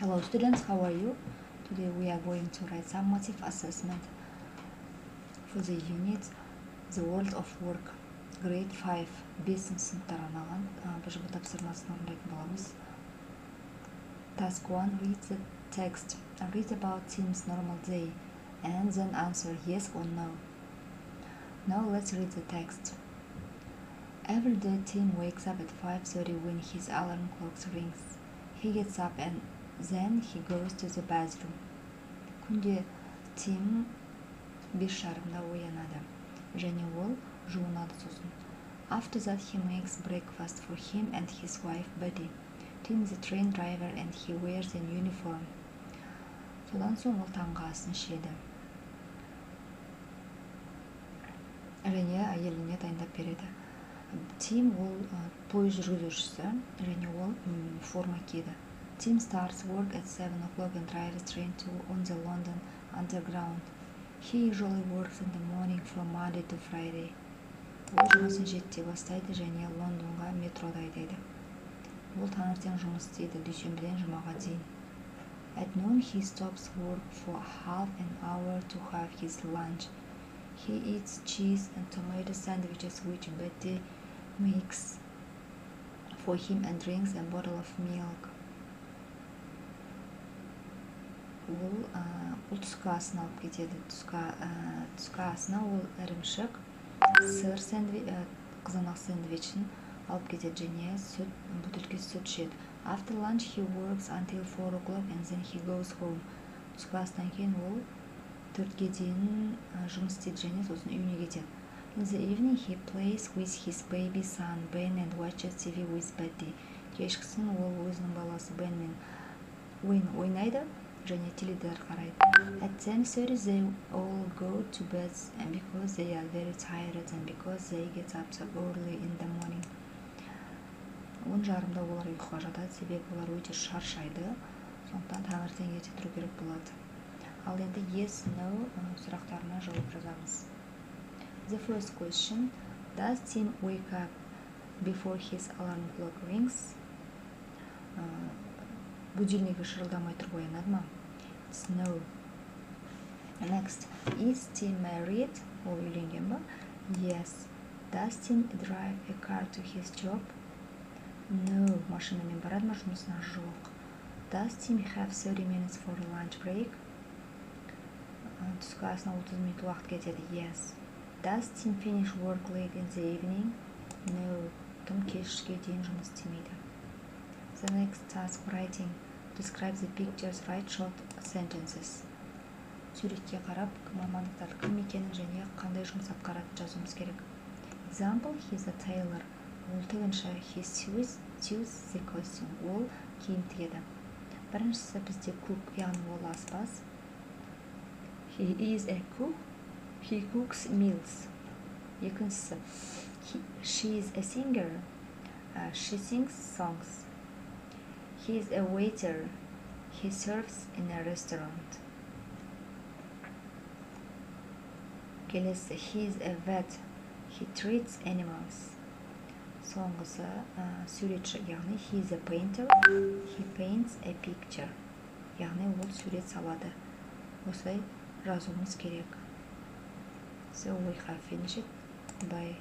Hello students, how are you? Today we are going to write summative assessment for the unit The World of Work, Grade 5, 5 сыныптар арналған БЖБ тапсырмасын орындайтын боламыз. Task 1, read the text. Read about Tim's normal day and then answer yes or no. Now let's read the text. Every day Tim wakes up at 5:30 when his alarm clock rings. He gets up and then he goes to the bathroom. Күнде Тим 5:30-да оянады және ол жуынады сосын. After that he makes breakfast for him and his wife Betty. Tim is a train driver and he wears an uniform. Содан соң ол таңғы асын ішеді және әйеліне дайындап береді. Тим ол пойыз жүргізушісі және ол форма киеді. Tim starts work at 7 o'clock and drives train on the London Underground. He usually works in the morning from Monday to Friday. Ол жұмысын 7-те бастайды және Лондонға метрода айдайды. Ол таңертең жұмыс істейді дүйсенбіден жұмаға дейін. At noon he stops work for half an hour to have his lunch. He eats cheese and tomato sandwiches which Betty makes for him and drinks a bottle of milk. Ол түскі асын алып кетеді. Түскі асына ол ірімшік, сыр қызанақ сэндвичін алып кетеді және бөтелке сүт ішеді. After lunch he works until 4 o'clock and then he goes home. Түскі астан кейін ол 4-ге дейін жұмыс істейді және сосын үйіне кетеді. In the evening he plays with his baby son Ben and watches TV with Betty. Кешкісін ол өзінің баласы Бен мен ойнайды және теледидар қарайды. At 10:30 they all go to bed because they are very tired and because they get up so early in the morning. 10:30-да олар ұйқыға жатады, себебі олар өте шаршайды, сондықтан таңертең ерте тұру керек болады. Ал енді yes, no сұрақтарына жауап жазамыз. The first question, does Tim wake up before his alarm clock rings? Будильнигі шырылдамай тұрып оянады ма? It's no. Next, is Tim married? Ол үйленген ба? Yes. Does Tim drive a car to his job? No. Машинамен барады ма жұмысына? Жоқ. Does Tim have 30 minutes for a lunch break? Түскі асына 30 минут уақыт кетеді. Yes. Does Tim finish work late in the evening? No. Тым кешке дейін жұмыс істемейді. The next task, writing. Describe the pictures, write short sentences. Суретке қарап, мамандықтар кім екенін және қандай жұмыс атқаратынын жазуымыз керек. Example, he's a tailor. Ол тігінші. He sews the costume. Ол киім тігеді. Біріншісі бізде cook, яғни ол аспаз. He is a cook. He cooks meals. Екіншісі, she is a singer. She sings songs. He is a waiter. He serves in a restaurant. Келесі, he is a vet. He treats animals. Соңғысы, суретші, яғни he is a painter. He paints a picture. Яғни ол сурет салады. Осылай жазуымыз керек. So we have finished. Bye.